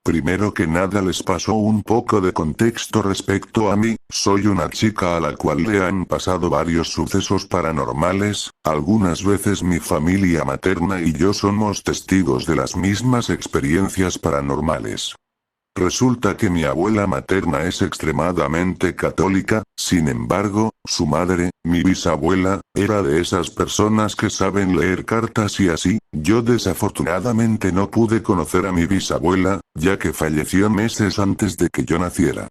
Primero que nada les paso un poco de contexto respecto a mí, soy una chica a la cual le han pasado varios sucesos paranormales, algunas veces mi familia materna y yo somos testigos de las mismas experiencias paranormales. Resulta que mi abuela materna es extremadamente católica, sin embargo, su madre, mi bisabuela, era de esas personas que saben leer cartas y así. Yo desafortunadamente no pude conocer a mi bisabuela, ya que falleció meses antes de que yo naciera.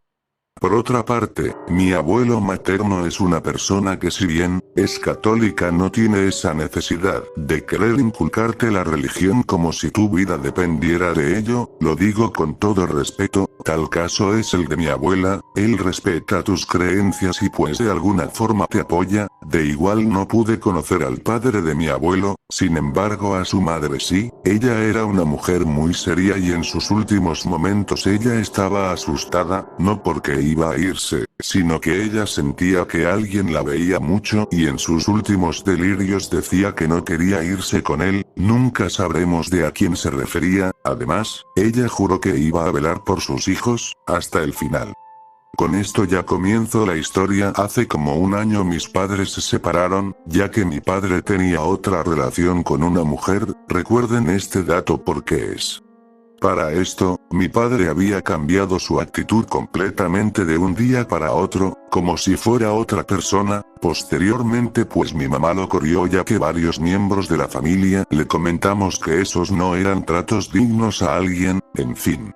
Por otra parte, mi abuelo materno es una persona que si bien es católica no tiene esa necesidad de querer inculcarte la religión como si tu vida dependiera de ello, lo digo con todo respeto, tal caso es el de mi abuela, él respeta tus creencias y pues de alguna forma te apoya, de igual no pude conocer al padre de mi abuelo, sin embargo a su madre sí, ella era una mujer muy seria y en sus últimos momentos ella estaba asustada, no porque iba a irse, sino que ella sentía que alguien la veía mucho y en sus últimos delirios decía que no quería irse con él, nunca sabremos de a quién se refería, además, ella juró que iba a velar por sus hijos, hasta el final. Con esto ya comienzo la historia. Hace como un año mis padres se separaron, ya que mi padre tenía otra relación con una mujer, recuerden este dato porque es. Para esto, mi padre había cambiado su actitud completamente de un día para otro, como si fuera otra persona, posteriormente pues mi mamá lo corrió ya que varios miembros de la familia le comentamos que esos no eran tratos dignos a alguien, en fin.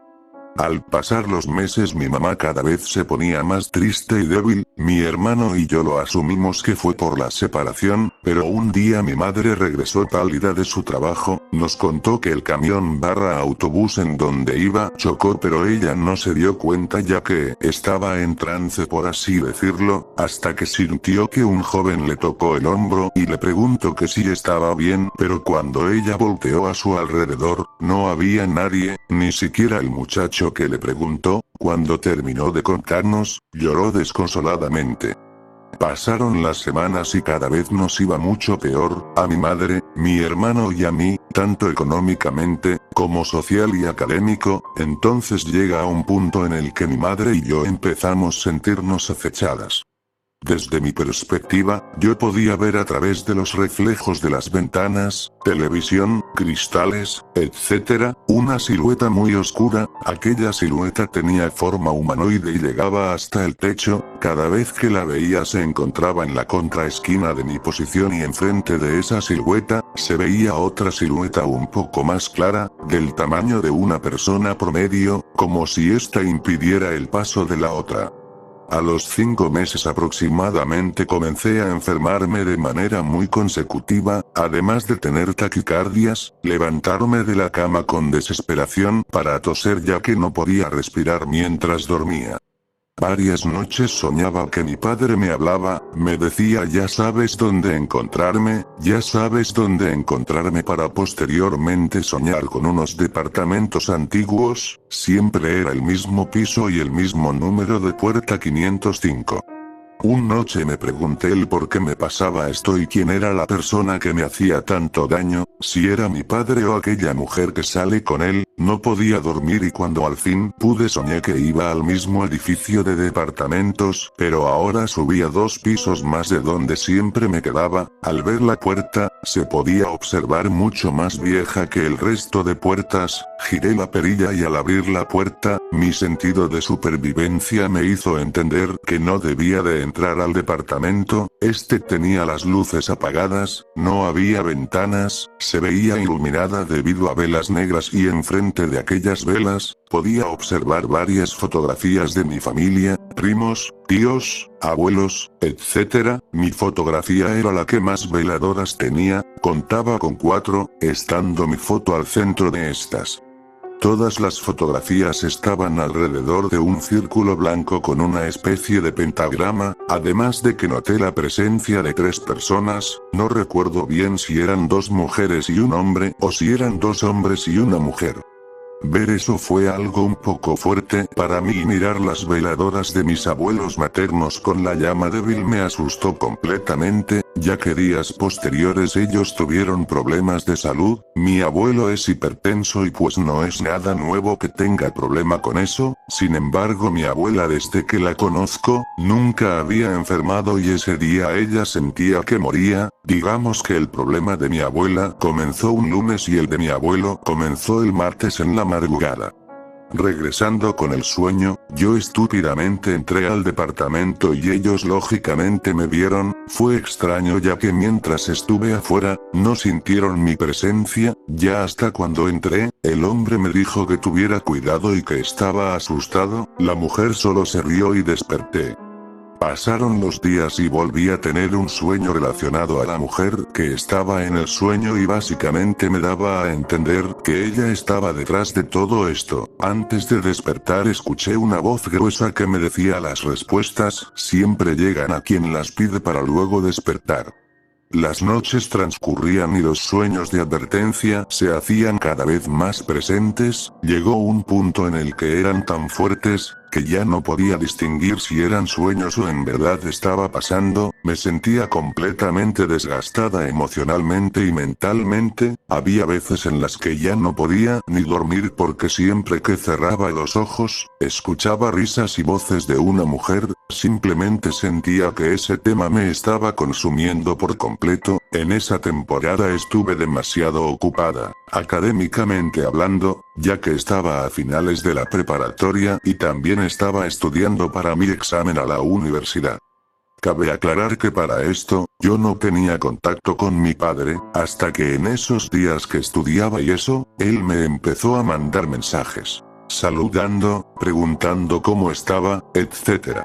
Al pasar los meses mi mamá cada vez se ponía más triste y débil, mi hermano y yo lo asumimos que fue por la separación, pero un día mi madre regresó pálida de su trabajo, nos contó que el camión barra autobús en donde iba chocó pero ella no se dio cuenta ya que estaba en trance por así decirlo, hasta que sintió que un joven le tocó el hombro y le preguntó que si estaba bien, pero cuando ella volteó a su alrededor, no había nadie, ni siquiera el muchacho que le preguntó. Cuando terminó de contarnos, lloró desconsoladamente. Pasaron las semanas y cada vez nos iba mucho peor, a mi madre, mi hermano y a mí, tanto económicamente, como social y académico, entonces llega a un punto en el que mi madre y yo empezamos a sentirnos acechadas. Desde mi perspectiva, yo podía ver a través de los reflejos de las ventanas, televisión, cristales, etc., una silueta muy oscura, aquella silueta tenía forma humanoide y llegaba hasta el techo, cada vez que la veía se encontraba en la contraesquina de mi posición y enfrente de esa silueta, se veía otra silueta un poco más clara, del tamaño de una persona promedio, como si ésta impidiera el paso de la otra. A los 5 meses aproximadamente comencé a enfermarme de manera muy consecutiva, además de tener taquicardias, levantarme de la cama con desesperación para toser ya que no podía respirar mientras dormía. Varias noches soñaba que mi padre me hablaba, me decía ya sabes dónde encontrarme, ya sabes dónde encontrarme para posteriormente soñar con unos departamentos antiguos, siempre era el mismo piso y el mismo número de puerta 505. Una noche me pregunté el por qué me pasaba esto y quién era la persona que me hacía tanto daño, si era mi padre o aquella mujer que sale con él, no podía dormir y cuando al fin pude soñé que iba al mismo edificio de departamentos, pero ahora subía 2 pisos más de donde siempre me quedaba, al ver la puerta, se podía observar mucho más vieja que el resto de puertas, giré la perilla y al abrir la puerta, mi sentido de supervivencia me hizo entender que no debía de entrar al departamento, este tenía las luces apagadas, no había ventanas, se veía iluminada debido a velas negras y enfrente de aquellas velas, podía observar varias fotografías de mi familia, primos, tíos, abuelos, etc. Mi fotografía era la que más veladoras tenía, contaba con 4, estando mi foto al centro de estas. Todas las fotografías estaban alrededor de un círculo blanco con una especie de pentagrama, además de que noté la presencia de 3 personas, no recuerdo bien si eran 2 mujeres y un hombre o si eran 2 hombres y una mujer. Ver eso fue algo un poco fuerte para mí y mirar las veladoras de mis abuelos maternos con la llama débil me asustó completamente, ya que días posteriores ellos tuvieron problemas de salud. Mi abuelo es hipertenso y pues no es nada nuevo que tenga problema con eso. Sin embargo, mi abuela, desde que la conozco, nunca había enfermado y ese día ella sentía que moría. Digamos que el problema de mi abuela comenzó un lunes y el de mi abuelo comenzó el martes en la madrugada. Regresando con el sueño, yo estúpidamente entré al departamento y ellos lógicamente me vieron. Fue extraño ya que mientras estuve afuera, no sintieron mi presencia. Ya hasta cuando entré, el hombre me dijo que tuviera cuidado y que estaba asustado. La mujer solo se rió y desperté. Pasaron los días y volví a tener un sueño relacionado a la mujer que estaba en el sueño y básicamente me daba a entender que ella estaba detrás de todo esto. Antes de despertar escuché una voz gruesa que me decía: las respuestas siempre llegan a quien las pide para luego despertar. Las noches transcurrían y los sueños de advertencia se hacían cada vez más presentes. Llegó un punto en el que eran tan fuertes, que ya no podía distinguir si eran sueños o en verdad estaba pasando. Me sentía completamente desgastada emocionalmente y mentalmente. Había veces en las que ya no podía ni dormir porque siempre que cerraba los ojos, escuchaba risas y voces de una mujer. Simplemente sentía que ese tema me estaba consumiendo por completo. En esa temporada estuve demasiado ocupada, académicamente hablando, ya que estaba a finales de la preparatoria y también estaba estudiando para mi examen a la universidad. Cabe aclarar que para esto, yo no tenía contacto con mi padre, hasta que en esos días que estudiaba y eso, él me empezó a mandar mensajes, saludando, preguntando cómo estaba, etc.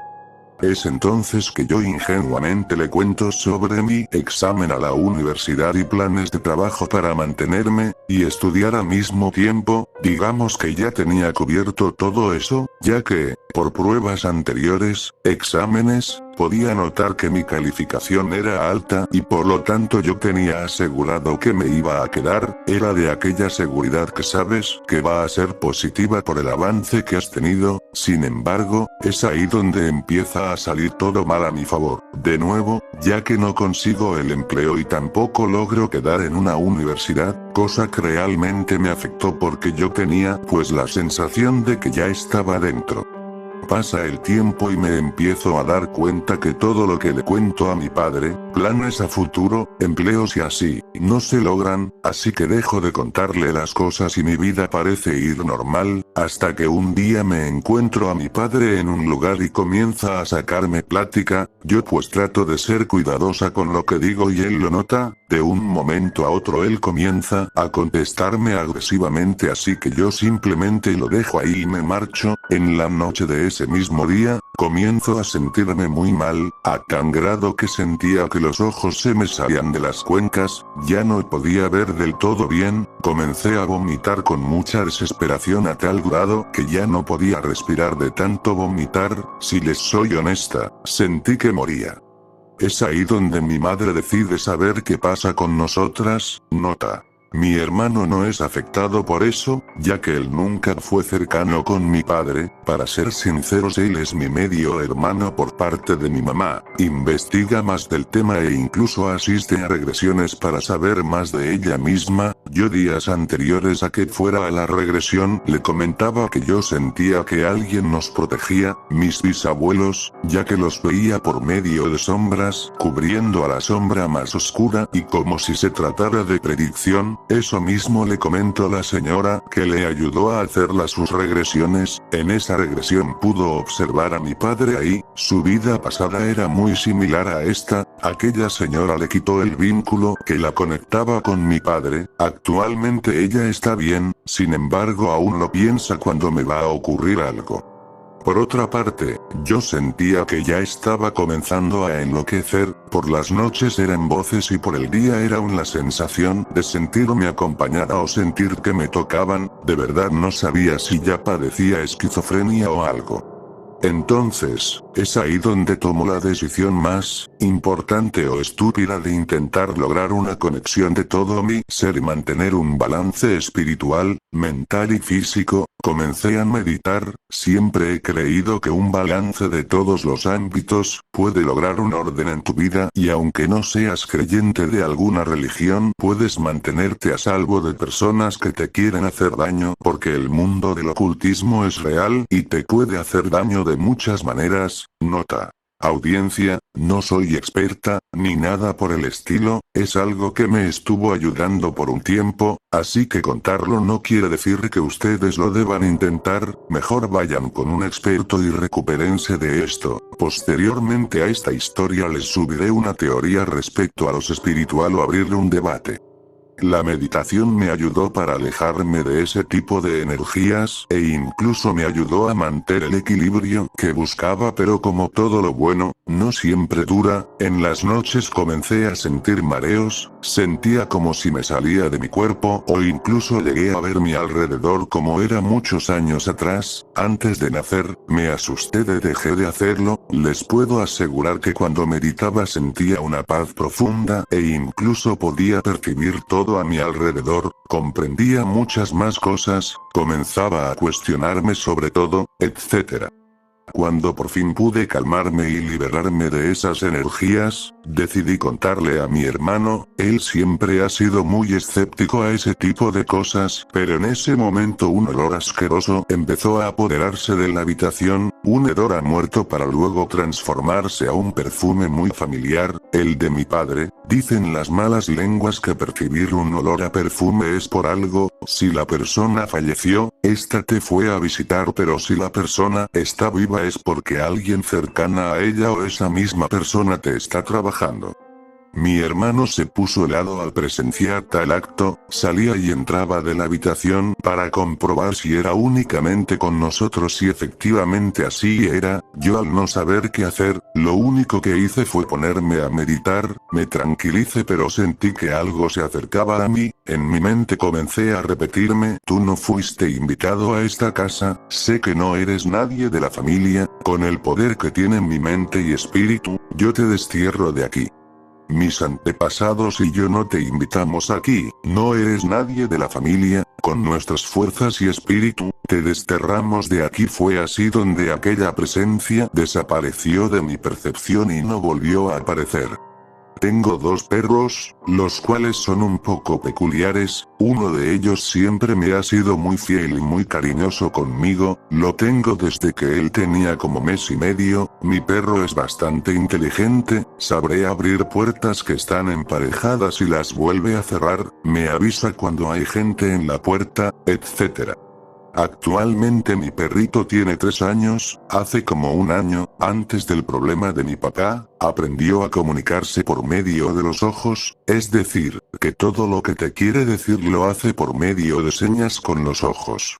Es entonces que yo ingenuamente le cuento sobre mi examen a la universidad y planes de trabajo para mantenerme y estudiar al mismo tiempo. Digamos que ya tenía cubierto todo eso, ya que, por pruebas anteriores, exámenes, podía notar que mi calificación era alta y por lo tanto yo tenía asegurado que me iba a quedar. Era de aquella seguridad que sabes que va a ser positiva por el avance que has tenido. Sin embargo, es ahí donde empieza a salir todo mal a mi favor. De nuevo, ya que no consigo el empleo y tampoco logro quedar en una universidad, cosa que realmente me afectó porque yo tenía pues la sensación de que ya estaba dentro. Pasa el tiempo y me empiezo a dar cuenta que todo lo que le cuento a mi padre, planes a futuro, empleos y así, no se logran, así que dejo de contarle las cosas y mi vida parece ir normal, hasta que un día me encuentro a mi padre en un lugar y comienza a sacarme plática. Yo pues trato de ser cuidadosa con lo que digo y él lo nota. De un momento a otro él comienza a contestarme agresivamente, así que yo simplemente lo dejo ahí y me marcho. En la noche de ese mismo día, comienzo a sentirme muy mal, a tan grado que sentía que los ojos se me salían de las cuencas, ya no podía ver del todo bien, comencé a vomitar con mucha desesperación a tal grado que ya no podía respirar de tanto vomitar. Si les soy honesta, sentí que moría. Es ahí donde mi madre decide saber qué pasa con nosotras. Nota: mi hermano no es afectado por eso, ya que él nunca fue cercano con mi padre. Para ser sinceros, él es mi medio hermano por parte de mi mamá. Investiga más del tema e incluso asiste a regresiones para saber más de ella misma. Yo días anteriores a que fuera a la regresión le comentaba que yo sentía que alguien nos protegía, mis bisabuelos, ya que los veía por medio de sombras, cubriendo a la sombra más oscura y como si se tratara de predicción. Eso mismo le comentó a la señora que le ayudó a hacerla sus regresiones. En esa regresión pudo observar a mi padre ahí. Su vida pasada era muy similar a esta. Aquella señora le quitó el vínculo que la conectaba con mi padre. Actualmente ella está bien, sin embargo aún lo piensa cuando me va a ocurrir algo. Por otra parte, yo sentía que ya estaba comenzando a enloquecer. Por las noches eran voces y por el día era la sensación de sentirme acompañada o sentir que me tocaban. De verdad no sabía si ya padecía esquizofrenia o algo. Entonces, es ahí donde tomo la decisión más importante o estúpida de intentar lograr una conexión de todo mi ser y mantener un balance espiritual. mental y físico, comencé a meditar. Siempre he creído que un balance de todos los ámbitos puede lograr un orden en tu vida, y aunque no seas creyente de alguna religión, puedes mantenerte a salvo de personas que te quieren hacer daño, porque el mundo del ocultismo es real y te puede hacer daño de muchas maneras. Nota. Audiencia, no soy experta, ni nada por el estilo, es algo que me estuvo ayudando por un tiempo, así que contarlo no quiere decir que ustedes lo deban intentar, mejor vayan con un experto y recupérense de esto. Posteriormente a esta historia les subiré una teoría respecto a lo espiritual o abrirle un debate. La meditación me ayudó para alejarme de ese tipo de energías, e incluso me ayudó a mantener el equilibrio que buscaba, pero como todo lo bueno, no siempre dura. En las noches comencé a sentir mareos, sentía como si me salía de mi cuerpo, o incluso llegué a ver mi alrededor como era muchos años atrás. Antes de nacer, me asusté dejé de hacerlo. Les puedo asegurar que cuando meditaba sentía una paz profunda, e incluso podía percibir todo a mi alrededor, comprendía muchas más cosas, comenzaba a cuestionarme sobre todo, etc. Cuando por fin pude calmarme y liberarme de esas energías, decidí contarle a mi hermano. Él siempre ha sido muy escéptico a ese tipo de cosas, pero en ese momento un olor asqueroso empezó a apoderarse de la habitación, un hedor a muerto para luego transformarse a un perfume muy familiar, el de mi padre. Dicen las malas lenguas que percibir un olor a perfume es por algo. Si la persona falleció, esta te fue a visitar, pero si la persona está viva es porque alguien cercana a ella o esa misma persona te está trabajando. Mi hermano se puso helado al presenciar tal acto, salía y entraba de la habitación para comprobar si era únicamente con nosotros y efectivamente así era. Yo al no saber qué hacer, lo único que hice fue ponerme a meditar, me tranquilicé pero sentí que algo se acercaba a mí, en mi mente comencé a repetirme: tú no fuiste invitado a esta casa, sé que no eres nadie de la familia, con el poder que tienen mi mente y espíritu, yo te destierro de aquí. Mis antepasados y yo no te invitamos aquí, no eres nadie de la familia, con nuestras fuerzas y espíritu, te desterramos de aquí. Fue así donde aquella presencia desapareció de mi percepción y no volvió a aparecer. Tengo dos perros, los cuales son un poco peculiares. Uno de ellos siempre me ha sido muy fiel y muy cariñoso conmigo, lo tengo desde que él tenía como mes y medio. Mi perro es bastante inteligente, sabe abrir puertas que están emparejadas y las vuelve a cerrar, me avisa cuando hay gente en la puerta, etc. Actualmente mi perrito tiene 3 años, hace como un año, antes del problema de mi papá, aprendió a comunicarse por medio de los ojos, es decir, que todo lo que te quiere decir lo hace por medio de señas con los ojos.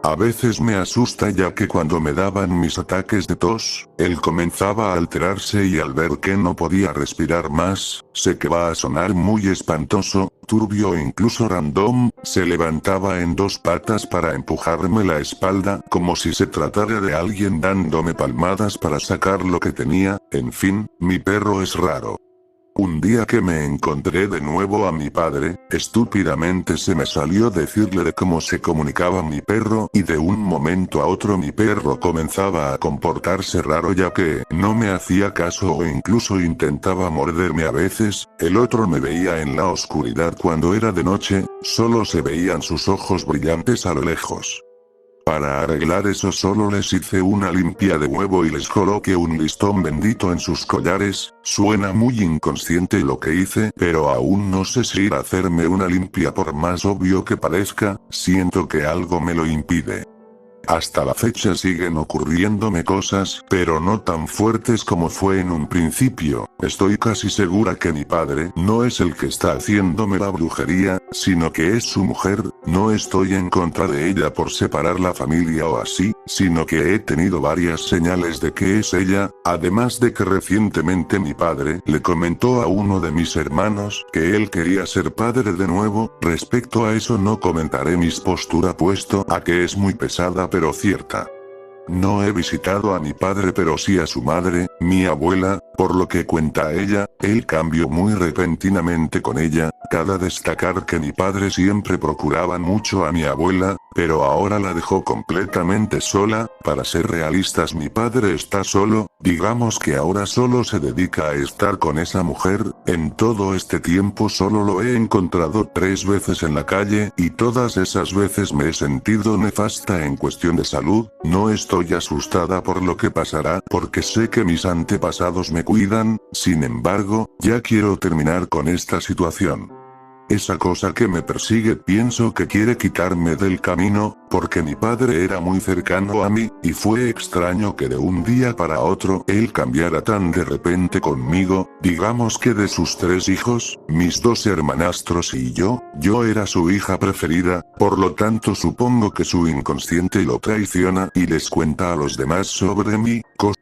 A veces me asusta ya que cuando me daban mis ataques de tos, él comenzaba a alterarse y al ver que no podía respirar más, sé que va a sonar muy espantoso, turbio e incluso random, se levantaba en 2 patas para empujarme la espalda como si se tratara de alguien dándome palmadas para sacar lo que tenía. En fin, mi perro es raro. Un día que me encontré de nuevo a mi padre, estúpidamente se me salió decirle de cómo se comunicaba mi perro y de un momento a otro mi perro comenzaba a comportarse raro ya que no me hacía caso o incluso intentaba morderme a veces. El otro me veía en la oscuridad cuando era de noche, solo se veían sus ojos brillantes a lo lejos. Para arreglar eso solo les hice una limpia de huevo y les coloqué un listón bendito en sus collares. Suena muy inconsciente lo que hice, pero aún no sé si ir a hacerme una limpia por más obvio que parezca, siento que algo me lo impide. Hasta la fecha siguen ocurriéndome cosas, pero no tan fuertes como fue en un principio. Estoy casi segura que mi padre no es el que está haciéndome la brujería, sino que es su mujer. No estoy en contra de ella por separar la familia o así, sino que he tenido varias señales de que es ella, además de que recientemente mi padre le comentó a uno de mis hermanos que él quería ser padre de nuevo. Respecto a eso no comentaré mis postura puesto a que es muy pesada pero cierta. No he visitado a mi padre pero sí a su madre, mi abuela, por lo que cuenta ella, él cambió muy repentinamente con ella, Cabe destacar que mi padre siempre procuraba mucho a mi abuela, pero ahora la dejó completamente sola. Para ser realistas, mi padre está solo, digamos que ahora solo se dedica a estar con esa mujer. En todo este tiempo solo lo he encontrado 3 veces en la calle, y todas esas veces me he sentido nefasta en cuestión de salud. No estoy asustada por lo que pasará, porque sé que mis antepasados me cuidan. Sin embargo, ya quiero terminar con esta situación. Esa cosa que me persigue pienso que quiere quitarme del camino, porque mi padre era muy cercano a mí, y fue extraño que de un día para otro él cambiara tan de repente conmigo. Digamos que de sus 3 hijos, mis 2 hermanastros y yo era su hija preferida, por lo tanto supongo que su inconsciente lo traiciona y les cuenta a los demás sobre mí, cosa